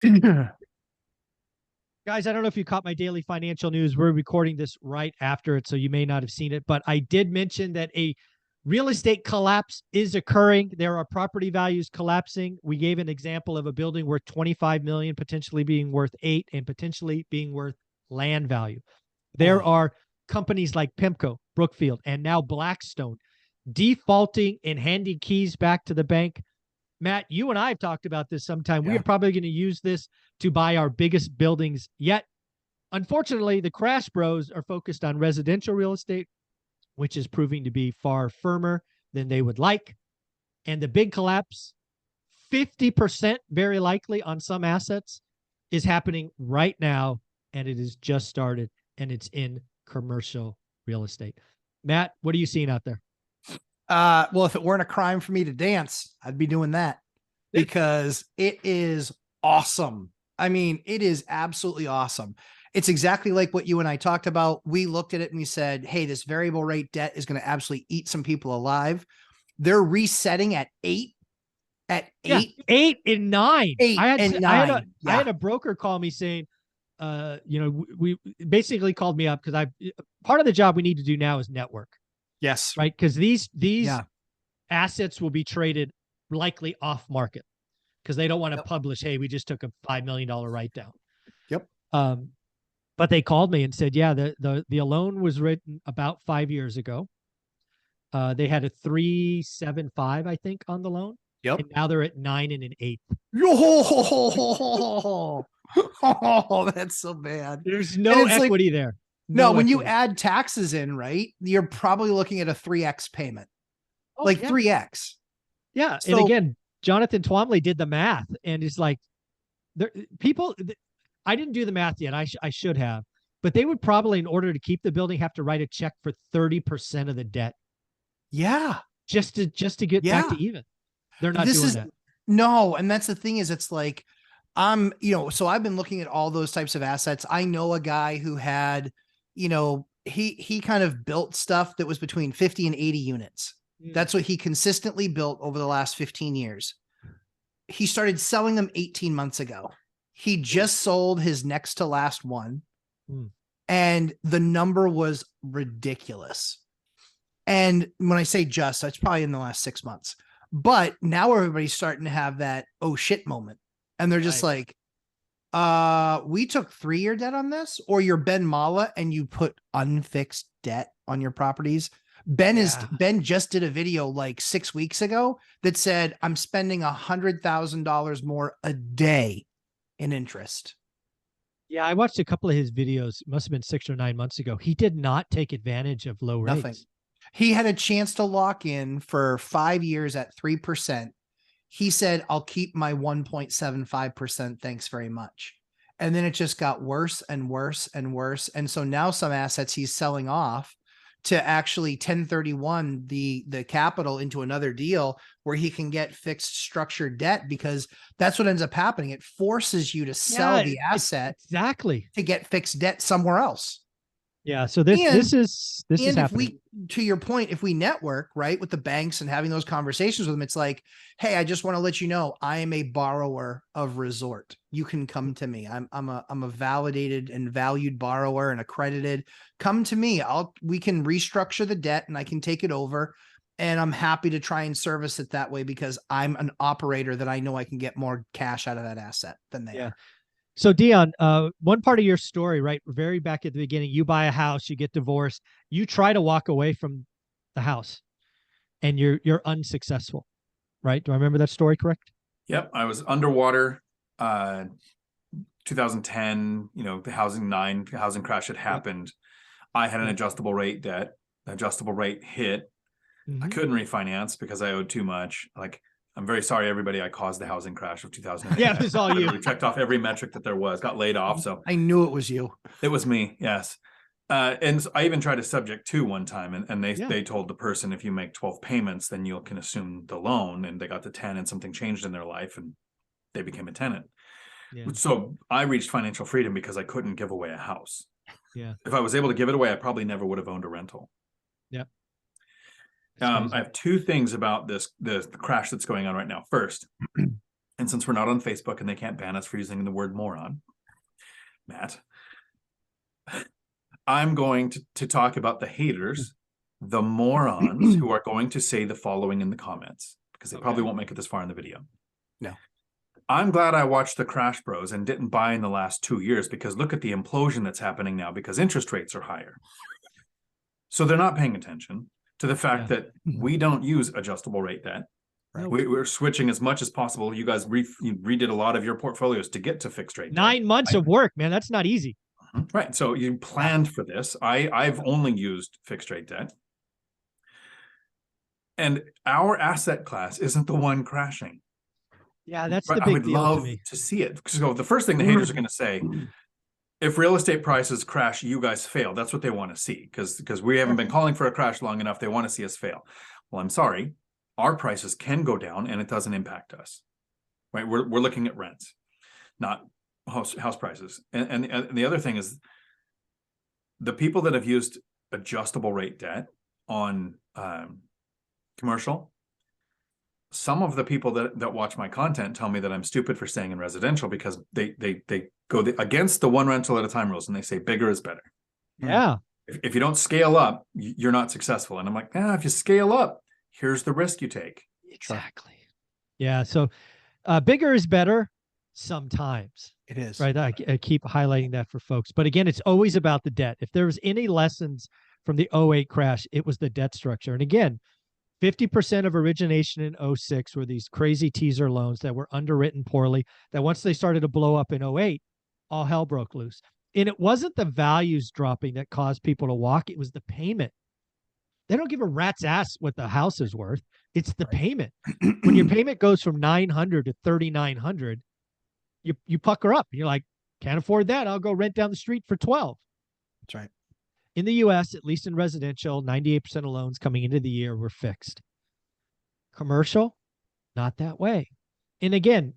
Guys, I don't know if you caught my daily financial news. We're recording this right after it, so you may not have seen it, but I did mention that a real estate collapse is occurring. There are property values collapsing. We gave an example of a building worth 25 million, potentially being worth 8, and potentially being worth land value. There are companies like PIMCO, Brookfield, and now Blackstone defaulting and handing keys back to the bank. Matt, you and I have talked about this sometime. We are probably going to use this to buy our biggest buildings yet. Unfortunately, the Crash Bros are focused on residential real estate, which is proving to be far firmer than they would like. And the big collapse, 50% very likely on some assets, is happening right now, and it has just started, and it's in commercial real estate. Matt, what are you seeing out there? Well, if it weren't a crime for me to dance, I'd be doing that because it is awesome. I mean, it is absolutely awesome. It's exactly like what you and I talked about. We looked at it and we said, hey, this variable rate debt is going to absolutely eat some people alive. They're resetting at 8. At 8, 8 and 9. 8 and 9. I had a broker call me saying, we basically called me up because part of the job we need to do now is network. Yes. Right. Because these assets will be traded likely off market because they don't want to publish, hey, we just took a $5 million write down. Yep. But they called me and said, yeah, the loan was written about 5 years ago. They had a 3.75, I think, on the loan. Yep. And now they're at 9 and an 8. Oh, that's so bad. There's no equity there. No, when you add taxes in, right, you're probably looking at a 3x payment, 3x. Yeah. So, and again, Jonathan Twombly did the math and it's like I didn't do the math yet. I should have, but they would probably, in order to keep the building, have to write a check for 30% of the debt. Yeah. Just to get back to even. They're not doing that. No. And that's the thing is it's like, so I've been looking at all those types of assets. I know a guy who had, he kind of built stuff that was between 50 and 80 units. That's what he consistently built over the last 15 years. He started selling them 18 months ago. He just sold his next to last one. And the number was ridiculous. And when I say just, that's probably in the last 6 months. But now everybody's starting to have that, oh shit moment. And they're just like, we took 3-year debt on this, or you're Ben Mala and you put unfixed debt on your properties. Ben just did a video like 6 weeks ago that said, I'm spending $100,000 more a day in interest. Yeah. I watched a couple of his videos. It must've been 6 or 9 months ago. He did not take advantage of low rates. Nothing. He had a chance to lock in for 5 years at 3%. He said, I'll keep my 1.75%. Thanks very much. And then it just got worse and worse and worse. And so now some assets he's selling off to actually 1031 the capital into another deal where he can get fixed structured debt, because that's what ends up happening. It forces you to sell the asset to get fixed debt somewhere else. Yeah. So this is happening. To your point, if we network right with the banks and having those conversations with them, it's like, hey, I just want to let you know, I am a borrower of resort. You can come to me. I'm a validated and valued borrower and accredited. Come to me. We can restructure the debt and I can take it over. And I'm happy to try and service it that way because I'm an operator that I know I can get more cash out of that asset than they are. So Dion, one part of your story, right? Very back at the beginning, you buy a house, you get divorced, you try to walk away from the house and you're unsuccessful, right? Do I remember that story correct? Yep. I was underwater, 2010, the housing crash had happened. I had an adjustable rate debt, adjustable rate hit. I couldn't refinance because I owed too much. Like, I'm very sorry, everybody. I caused the housing crash of 2008. Yeah, it was all you. We checked off every metric that there was, got laid off. So I knew it was you. It was me. Yes. And so I even tried a subject to one time and they told the person, if you make 12 payments, then you can assume the loan, and they got to 10 and something changed in their life and they became a tenant. Yeah. So I reached financial freedom because I couldn't give away a house. Yeah. If I was able to give it away, I probably never would have owned a rental. Yep. I have two things about the crash that's going on right now. First, And since we're not on Facebook and they can't ban us for using the word moron, Matt, I'm going to talk about the haters, the morons who are going to say the following in the comments, because they probably won't make it this far in the video. No. I'm glad I watched the Crash Bros and didn't buy in the last 2 years, because look at the implosion that's happening now because interest rates are higher. So they're not paying attention to the fact that we don't use adjustable rate debt. Right. We're switching as much as possible. You guys you redid a lot of your portfolios to get to fixed rate debt. 9 months of work, man. That's not easy. Right. So you planned for this. I've only used fixed rate debt. And our asset class isn't the one crashing. Yeah, that's the big deal to me. To see it. So the first thing the haters are going to say, if real estate prices crash, you guys fail. That's what they want to see, because we haven't been calling for a crash long enough. They want to see us fail. Well, I'm sorry. Our prices can go down and it doesn't impact us. Right? We're looking at rents, not house prices. And the other thing is, the people that have used adjustable rate debt on commercial, some of the people that watch my content tell me that I'm stupid for staying in residential, because they go against the one rental at a time rules, and they say bigger is better. Yeah. If you don't scale up, you're not successful. And I'm like, if you scale up, here's the risk you take. Exactly. Yeah. So bigger is better sometimes. It is. Right. I keep highlighting that for folks. But again, it's always about the debt. If there was any lessons from the 08 crash, it was the debt structure. And again, 50% of origination in 06 were these crazy teaser loans that were underwritten poorly, that once they started to blow up in 08, all hell broke loose. And it wasn't the values dropping that caused people to walk. It was the payment. They don't give a rat's ass what the house is worth. It's the payment. When your payment goes from $900 to $3,900, you pucker up. You're like, can't afford that. I'll go rent down the street for $12. That's right. In the US, at least in residential, 98% of loans coming into the year were fixed. Commercial, not that way. And again,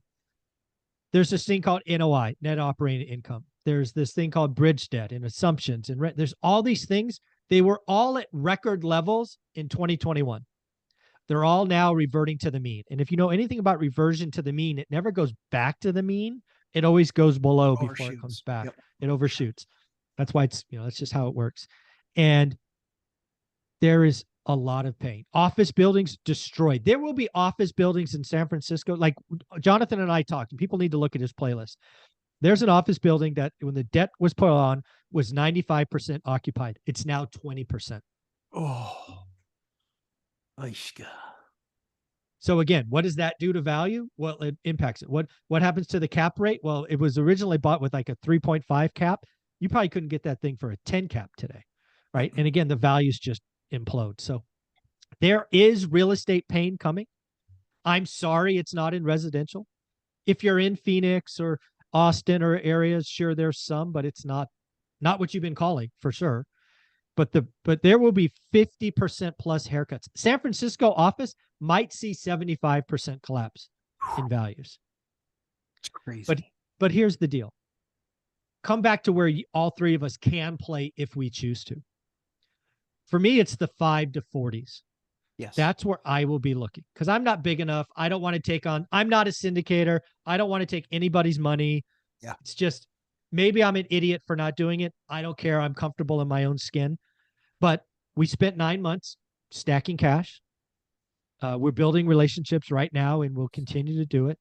there's this thing called NOI, net operating income. There's this thing called bridge debt and assumptions and rent. There's all these things. They were all at record levels in 2021. They're all now reverting to the mean. And if you know anything about reversion to the mean, it never goes back to the mean. It always goes below before it comes back. Yep. It overshoots. That's why it's, that's just how it works. And there is a lot of pain. Office buildings destroyed. There will be office buildings in San Francisco. Like Jonathan and I talked, and people need to look at his playlist. There's an office building that when the debt was put on was 95% occupied. It's now 20%. Oh. So again, what does that do to value? Well, it impacts it. What happens to the cap rate? Well, it was originally bought with like a 3.5 cap. You probably couldn't get that thing for a 10 cap today, right? And again, the values just implode. So there is real estate pain coming. I'm sorry it's not in residential. If you're in Phoenix or Austin or areas, sure, there's some, but it's not what you've been calling for sure. But there will be 50% plus haircuts. San Francisco office might see 75% collapse in values. It's crazy. But here's the deal. Come back to where all three of us can play if we choose to. For me, it's the 5 to 40s. Yes. That's where I will be looking, because I'm not big enough. I don't want to take on, I'm not a syndicator. I don't want to take anybody's money. Yeah. It's just, maybe I'm an idiot for not doing it. I don't care. I'm comfortable in my own skin. But we spent 9 months stacking cash. We're building relationships right now, and we'll continue to do it.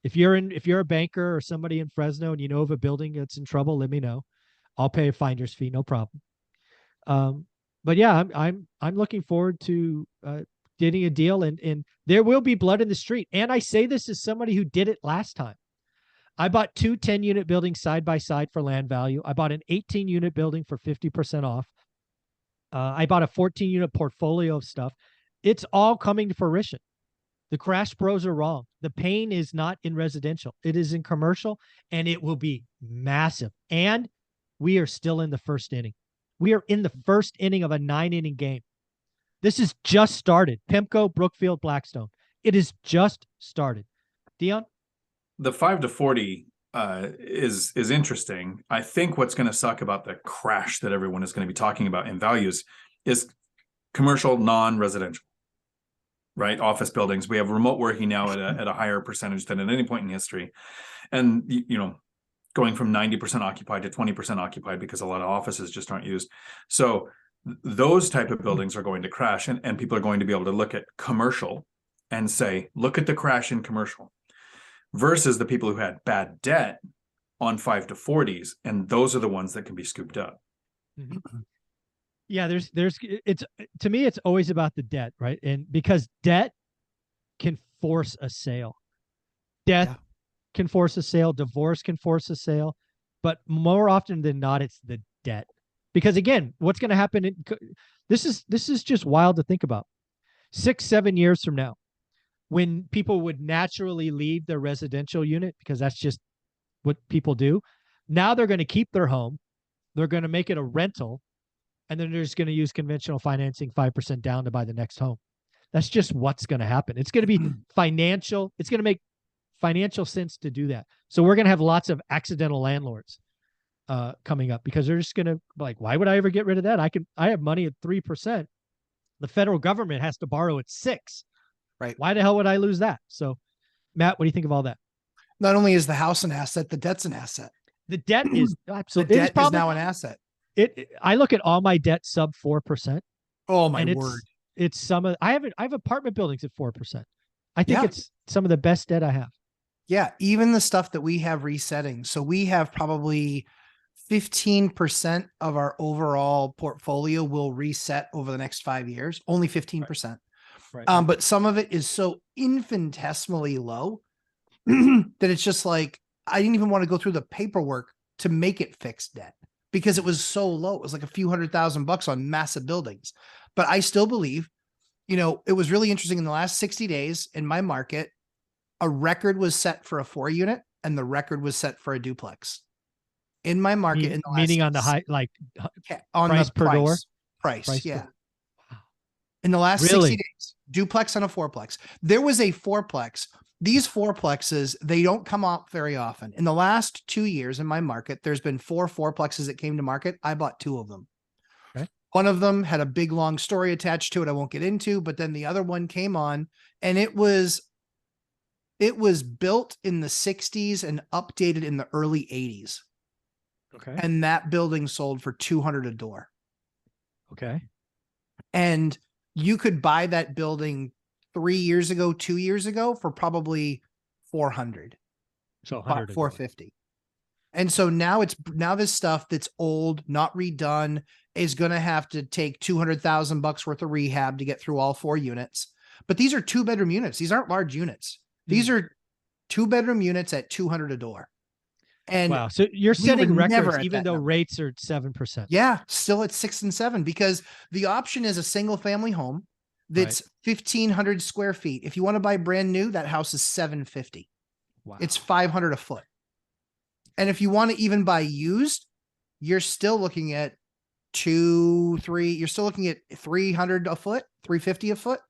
If you're a banker or somebody in Fresno and you know of a building that's in trouble, let me know. I'll pay a finder's fee, no problem. But yeah, I'm looking forward to getting a deal, and there will be blood in the street. And I say this as somebody who did it last time. I bought 2 10-unit buildings side by side for land value. I bought an 18-unit building for 50% off. I bought a 14-unit portfolio of stuff. It's all coming to fruition. The crash bros are wrong. The pain is not in residential. It is in commercial, and it will be massive. And we are still in the first inning. We are in the first inning of a 9-inning game. This is just started. PIMCO, Brookfield, Blackstone. It is just started. Dion? The 5 to 40 is interesting. I think what's going to suck about the crash that everyone is going to be talking about in values is commercial, non-residential. right? Office buildings. We have remote working now at a higher percentage than at any point in history. And, going from 90% occupied to 20% occupied because a lot of offices just aren't used. So those type of buildings are going to crash, and people are going to be able to look at commercial and say, look at the crash in commercial versus the people who had bad debt on 5 to 40s. And those are the ones that can be scooped up. Mm-hmm. Yeah, it's, to me, it's always about the debt, right? And because debt can force a sale. Death can force a sale, divorce can force a sale, but more often than not, it's the debt. Because again, what's going to happen? This is just wild to think about. 6-7 years from now, when people would naturally leave their residential unit, because that's just what people do. Now they're going to keep their home. They're going to make it a rental. And then they're just going to use conventional financing 5% down to buy the next home. That's just what's going to happen. It's going to be financial. It's going to make financial sense to do that. So we're going to have lots of accidental landlords coming up because they're just going to like, why would I ever get rid of that? I have money at 3%. The federal government has to borrow at 6%. Right. Why the hell would I lose that? So Matt, what do you think of all that? Not only is the house an asset, the debt's an asset. The debt is absolutely, the debt is now an asset. I look at all my debt sub 4%. Oh my word. It's some of, I have apartment buildings at 4%. I think it's some of the best debt I have. Yeah. Even the stuff that we have resetting. So we have probably 15% of our overall portfolio will reset over the next 5 years, only 15%. Right. But some of it is so infinitesimally low that it's just like, I didn't even want to go through the paperwork to make it fixed debt because it was so low. It was like a few $100,000 on massive buildings. But I still believe, it was really interesting in the last 60 days in my market, a record was set for a 4-unit and the record was set for a duplex in my market. In the meaning on the high, like on price the per door price. Yeah. In the last 60 days, duplex and a 4-plex. There was a 4-plex. These 4-plexes, they don't come up very often. In the last 2 years in my market, there's been 4 4-plexes that came to market. I bought 2 of them. Okay. One of them had a big, long story attached to it. I won't get into, but then the other one came on and it was built in the 60s and updated in the early 80s. Okay. And that building sold for $200 a door. Okay. And you could buy that building 2 years ago for probably 400. So 100 450. And so now this stuff that's old, not redone, is going to have to take $200,000 worth of rehab to get through all 4 units. But these are 2-bedroom units. These aren't large units. These are 2-bedroom units at $200 a door. And wow. So you're setting records even though rates are 7%. Yeah, still at 6 and 7 because the option is a single family home that's 1,500 square feet. If you want to buy brand new, that house is $750. Wow. It's $500 a foot. And if you want to even buy used, you're still looking at you're still looking at $300 a foot, $350 a foot,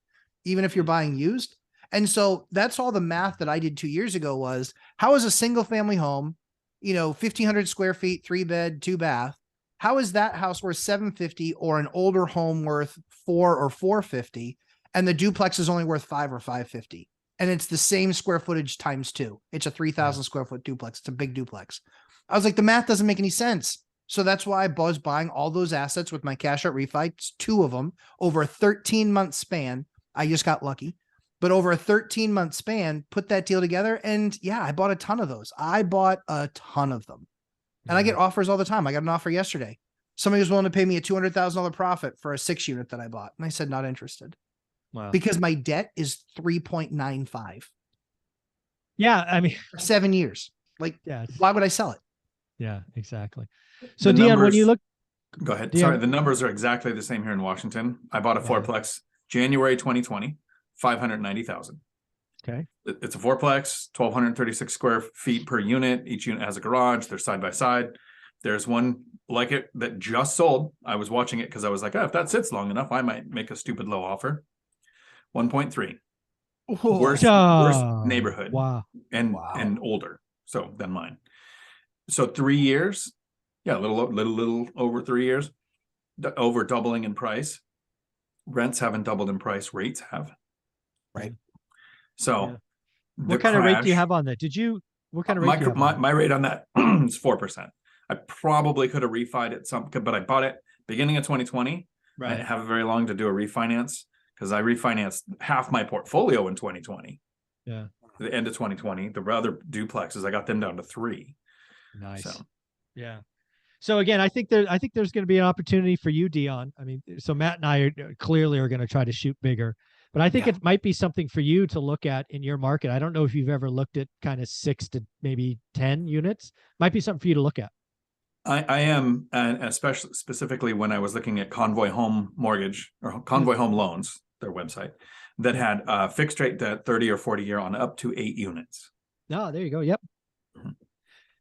even if you're buying used. And so that's all the math that I did 2 years ago was how is a single family home, 1,500 square feet, 3-bed, 2-bath. How is that house worth $750 or an older home worth $400 or $450? And the duplex is only worth $500 or $550. And it's the same square footage times 2. It's a 3,000 square foot duplex. It's a big duplex. I was like, the math doesn't make any sense. So that's why I was buying all those assets with my cash out refi, 2 of them over a 13-month span. I just got lucky. But over a 13-month span, put that deal together. And yeah, I bought a ton of those. I bought a ton of them. And I get offers all the time. I got an offer yesterday. Somebody was willing to pay me a $200,000 profit for a 6-unit that I bought. And I said, not interested. Wow. Because my debt is 3.95. Yeah. I mean, for 7 years. Like, why would I sell it? Yeah, exactly. So Dion, when you look, go ahead. Dion, sorry. The numbers are exactly the same here in Washington. I bought a 4-plex January 2020, 590,000. Okay. It's a 4-plex, 1,236 square feet per unit. Each unit has a garage. They're side by side. There's one like it that just sold. I was watching it because I was like, if that sits long enough, I might make a stupid low offer. 1.3. Worst neighborhood. Wow. And older. So than mine. So 3 years. Yeah, a little over 3 years. Over doubling in price. Rents haven't doubled in price. Rates have. Right. So what kind of rate do you have on that? What kind of rate do you have on that? My rate on that is 4%. I probably could have refied it but I bought it beginning of 2020. Right. I didn't have very long to do a refinance because I refinanced half my portfolio in 2020. Yeah. The end of 2020. The other duplexes, I got them down to 3. Nice. So. Yeah. So again, I think there's going to be an opportunity for you, Dion. I mean, so Matt and I are clearly going to try to shoot bigger, but I think it might be something for you to look at in your market. I don't know if you've ever looked at kind of 6 to maybe 10 units. Might be something for you to look at. I am, and especially specifically when I was looking at Convoy Home Mortgage or Convoy Home Loans, their website, that had fixed rate debt 30 or 40 year on up to 8 units. Oh, there you go. Yep.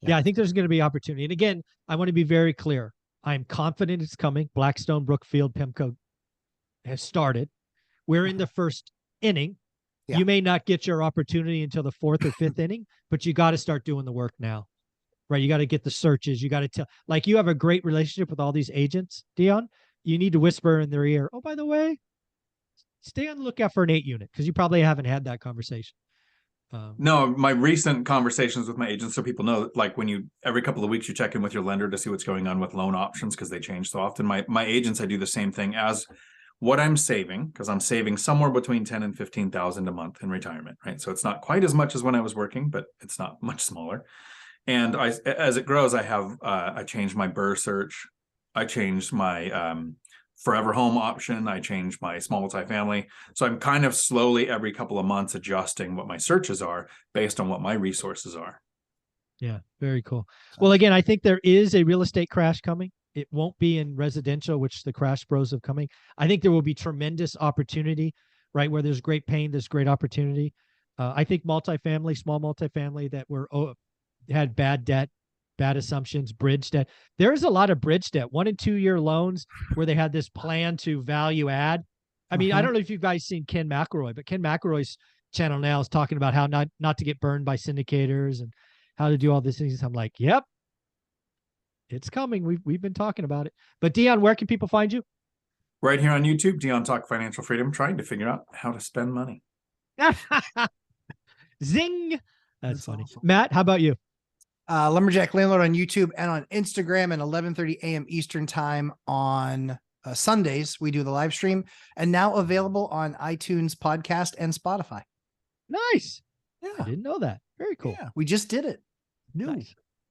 Yeah, I think there's going to be opportunity. And again, I want to be very clear. I'm confident it's coming. Blackstone, Brookfield, PIMCO has started. We're in the first inning. Yeah. You may not get your opportunity until the 4th or 5th inning, but you got to start doing the work now. Right. You got to get the searches. You got to tell, like, you have a great relationship with all these agents, Dion. You need to whisper in their ear, oh, by the way, stay on the lookout for an 8 unit, because you probably haven't had that conversation. No, my recent conversations with my agents, so people know, like when every couple of weeks you check in with your lender to see what's going on with loan options because they change so often. My agents, I do the same thing as what I'm saving, because I'm saving somewhere between 10 and 15,000 a month in retirement, right? So it's not quite as much as when I was working, but it's not much smaller. And as it grows, I changed my BRRRR search. I changed my forever home option. I changed my small multifamily. So I'm kind of slowly every couple of months adjusting what my searches are based on what my resources are. Yeah, very cool. Well, again, I think there is a real estate crash coming. It won't be in residential, which the crash bros have coming. I think there will be tremendous opportunity, right? Where there's great pain, there's great opportunity. I think multifamily, small multifamily that had bad debt, bad assumptions, bridge debt. There's a lot of bridge debt, 1 and 2 year loans where they had this plan to value add. I mean, I don't know if you guys seen Ken McElroy, but Ken McElroy's channel now is talking about how not to get burned by syndicators and how to do all these things. I'm like, yep, it's coming. We've been talking about it. But Dion, where can people find you? Right here on YouTube, Dion Talk Financial Freedom, trying to figure out how to spend money. Zing. That's funny. Awesome. Matt, how about you? Lumberjack Landlord on YouTube and on Instagram at 11:30 a.m. Eastern time on Sundays. We do the live stream, and now available on iTunes podcast and Spotify. Nice. Yeah. I didn't know that. Very cool. Yeah, we just did it. Nice.